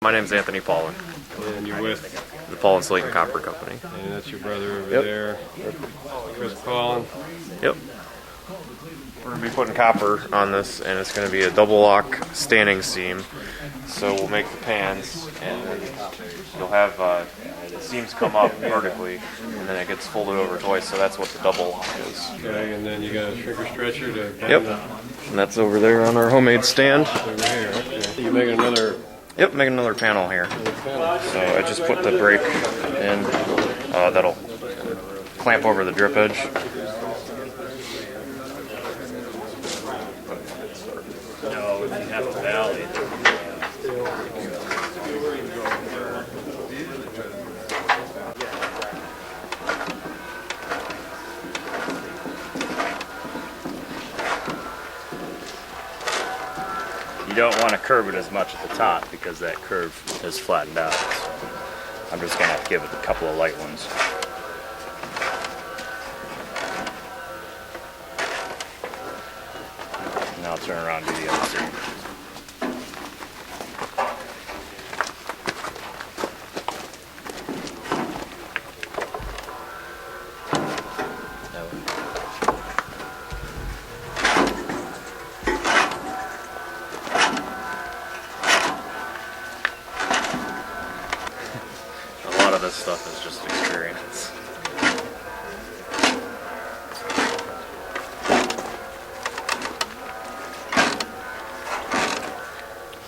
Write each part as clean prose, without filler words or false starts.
My name's Anthony Paulin. And you're with? The Paulin Slate and Copper Company. And that's your brother over there, Chris Paulin. Yep. We're going to be putting copper on this, and it's going to be a double lock standing seam. So we'll make the pans, and then you'll have the seams come up vertically, and then it gets folded over twice, so that's what the double lock is. Okay, and then you got a shrinker stretcher to bend Yep. the, And that's over there on our homemade stand. over here. Okay. You're making another Yep, making another panel here. panel. So I just put the brake in, that'll clamp over the drip edge. No, if you have a valley. You don't want to curve it as much at the top because that curve is flattened out. So I'm just going to have to give it a couple of light ones. Now I'll turn around and do the other side. A lot of this stuff is just experience.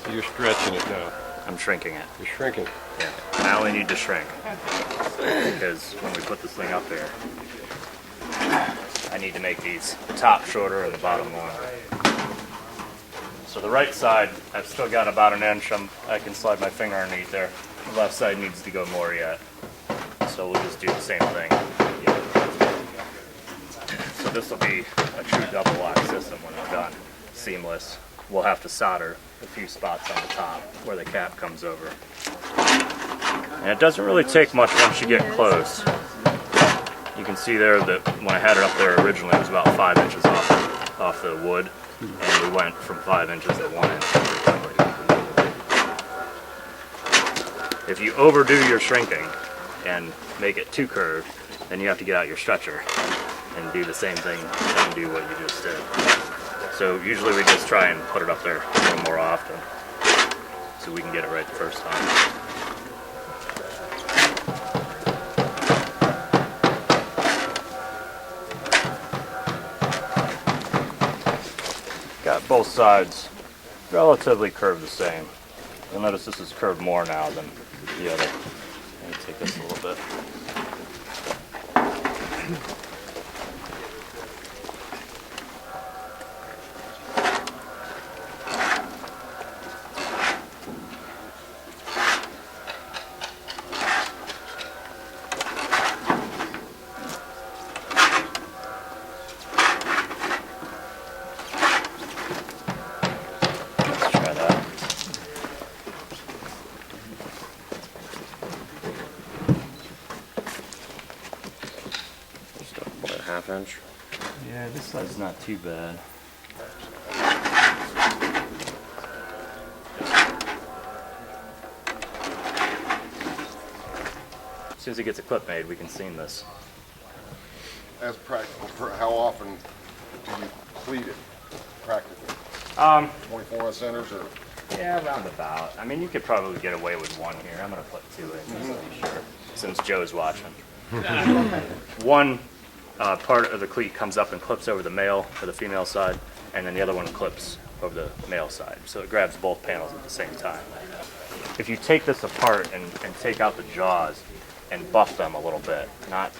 So you're stretching it now. I'm shrinking it. You're shrinking. Yeah. I only need to shrink because when we put this thing up there, I need to make these top shorter and the bottom longer. So the right side, I've still got about an inch. I can slide my finger underneath there. The left side needs to go more yet. So we'll just do the same thing. So this will be a true double lock system when we're done. Seamless. We'll have to solder a few spots on the top where the cap comes over. And it doesn't really take much once you get close. You can see there that when I had it up there originally, it was about 5 inches off the wood, and we went from 5 inches to 1 inch pretty quickly. If you overdo your shrinking and make it too curved, then you have to get out your stretcher and do the same thing and do what you just did. So usually we just try and put it up there a little more often so we can get it right the first time. Got both sides relatively curved the same. You'll notice this is curved more now than the other. Let me take this a little bit. Let's try that. Just about a ½ inch. Yeah, this side's not too bad. As soon as it gets a clip made, we can seam this. As practical, how often do you cleat it practically? 24 centers or? Yeah, roundabout. I mean, you could probably get away with one here. I'm going to put two in just to be sure, since Joe's watching. One part of the cleat comes up and clips over the male or the female side, and then the other one clips over the male side. So it grabs both panels at the same time. If you take this apart and take out the jaws and buff them a little bit, not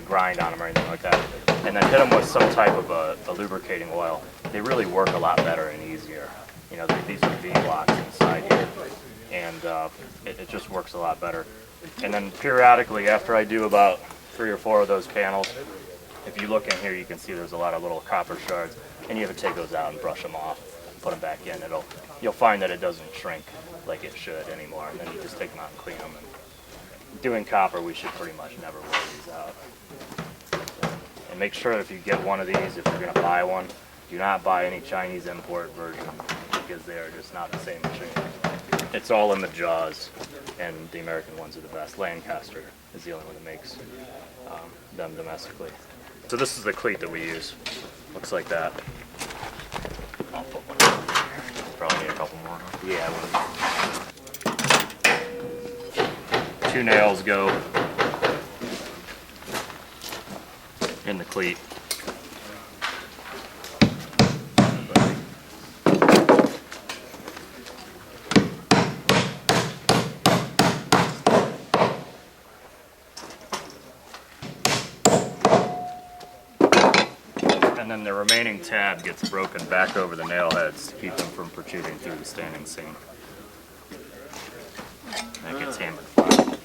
grind on them or anything like that, and then hit them with some type of a lubricating oil, they really work a lot better and easier. You know, these are V-blocks inside here, and it just works a lot better. And then periodically, after I do about 3 or 4 of those panels, if you look in here, you can see there's a lot of little copper shards, and you have to take those out and brush them off, put them back in. You'll find that it doesn't shrink like it should anymore, and then you just take them out and clean them. And doing copper, we should pretty much never wear these out. And make sure if you get one of these, if you're going to buy one, do not buy any Chinese import version because they are just not the same machine. It's all in the jaws, and the American ones are the best. Lancaster is the only one that makes them domestically. So this is the cleat that we use. Looks like that. I'll put one in here. Probably need a couple more. Yeah. 2 nails go in the cleat. And then the remaining tab gets broken back over the nail heads to keep them from protruding through the standing seam. That gets hammered flat.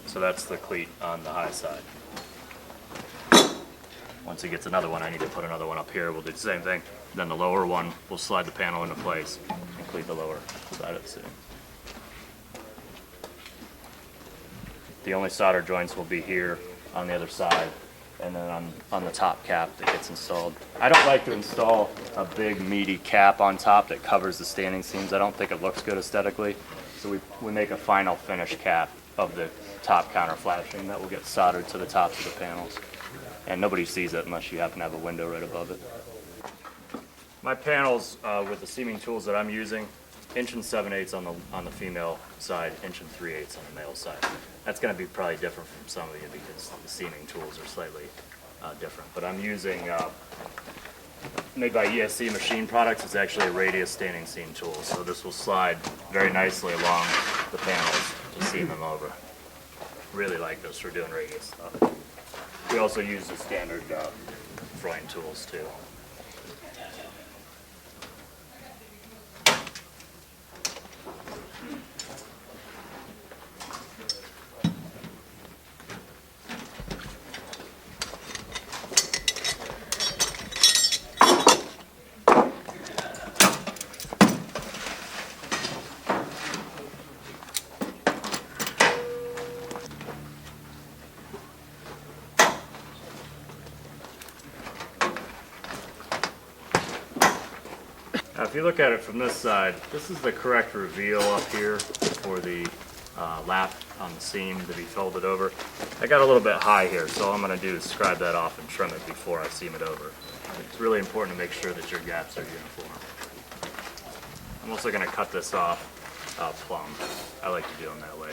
So that's the cleat on the high side. Once he gets another one, I need to put another one up here. We'll do the same thing. Then the lower one, we'll slide the panel into place and cleat the lower side of the seam. The only solder joints will be here on the other side, and then on the top cap that gets installed. I don't like to install a big meaty cap on top that covers the standing seams. I don't think it looks good aesthetically. So we make a final finish cap of the top counter flashing that will get soldered to the tops of the panels. And nobody sees it unless you happen to have a window right above it. My panels with the seaming tools that I'm using, 1 7/8 on the female side, 1 3/8 on the male side. That's going to be probably different from some of you because the seaming tools are slightly different. But I'm using, made by ESC Machine Products, it's actually a radius standing seam tool. So this will slide very nicely along the panels to seam them over. Really like this for doing radius stuff. We also use the standard Freund tools too. Now, if you look at it from this side, this is the correct reveal up here for the lap on the seam to be folded over. I got a little bit high here, so all I'm going to do is scribe that off and trim it before I seam it over. It's really important to make sure that your gaps are uniform. I'm also going to cut this off plumb. I like to do them that way.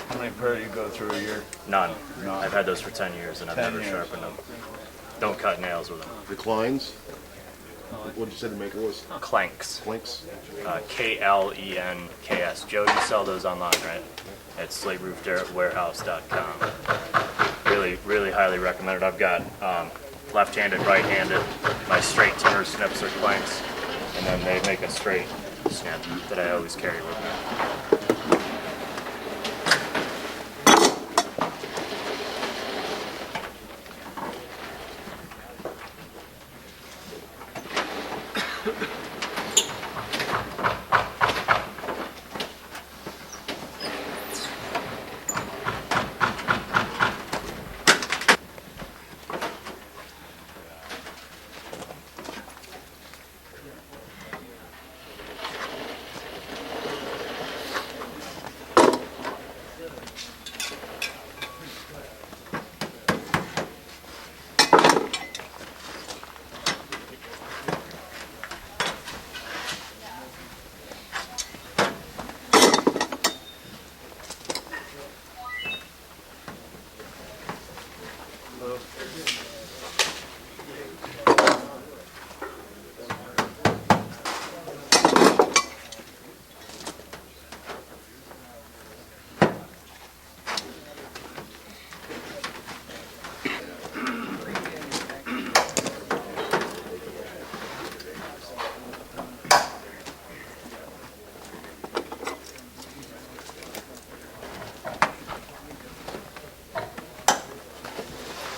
How many pair do you go through a year? None. I've had those for 10 years and I've 10 never years. sharpened them. Don't cut nails with them. Declines? What did you say the maker was? Clanks. Blinks? KLENKS. Joe, you sell those online, right? At slateroofwarehouse.com. Really highly recommended. I've got left-handed, right-handed. My straight timber snips are clanks, and then they make a straight snip that I always carry with me.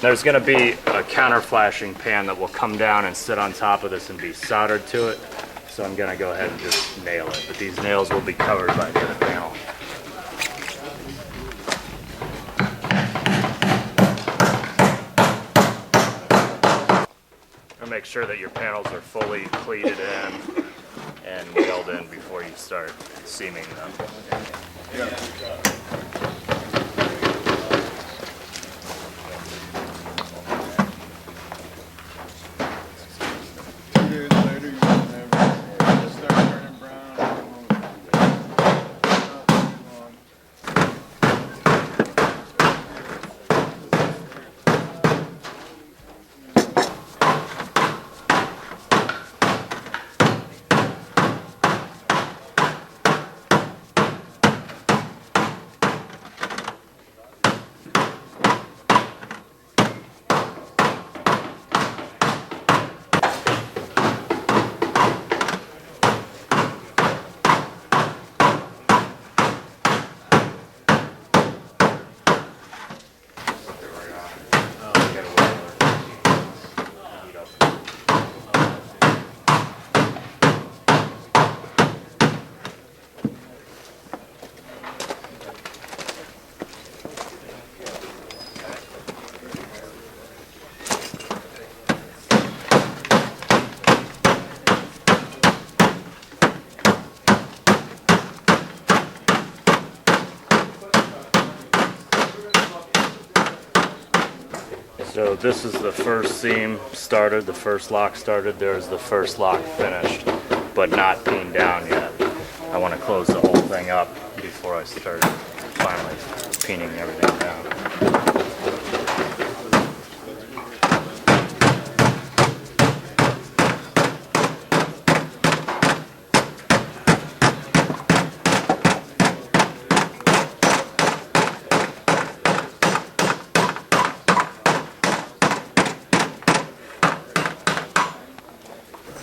There's going to be a counter flashing pan that will come down and sit on top of this and be soldered to it. So I'm going to go ahead and just nail it. But these nails will be covered by the other panel. And make sure that your panels are fully cleated in and nailed in before you start seaming them. So this is the first seam started, the first lock started. There's the first lock finished, but not pinned down yet. I want to close the whole thing up before I start finally pinning everything down.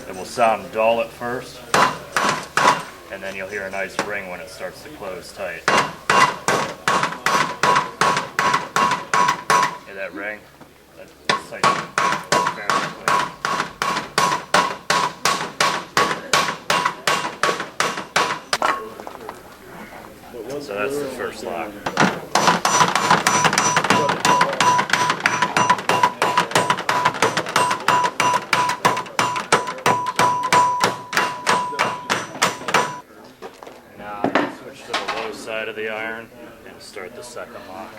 It will sound dull at first, and then you'll hear a nice ring when it starts to close tight. Hear that ring? That's like fairly clear. So that's the first lock. Side of the iron and start the second lock.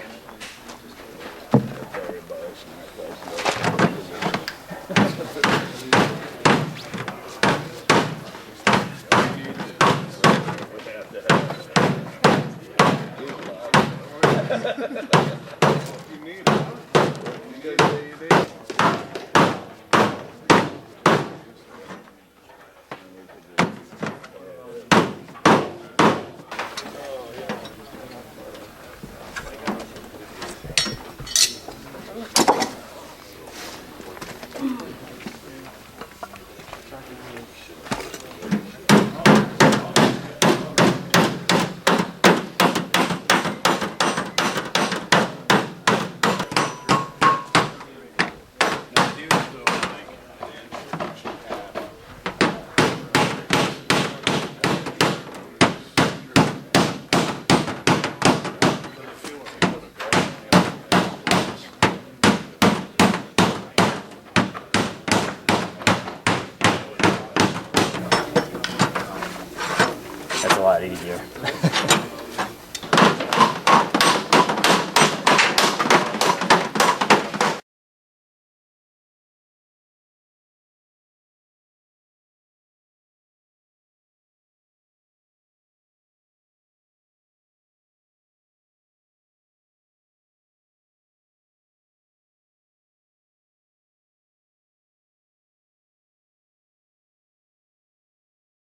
That's a lot easier.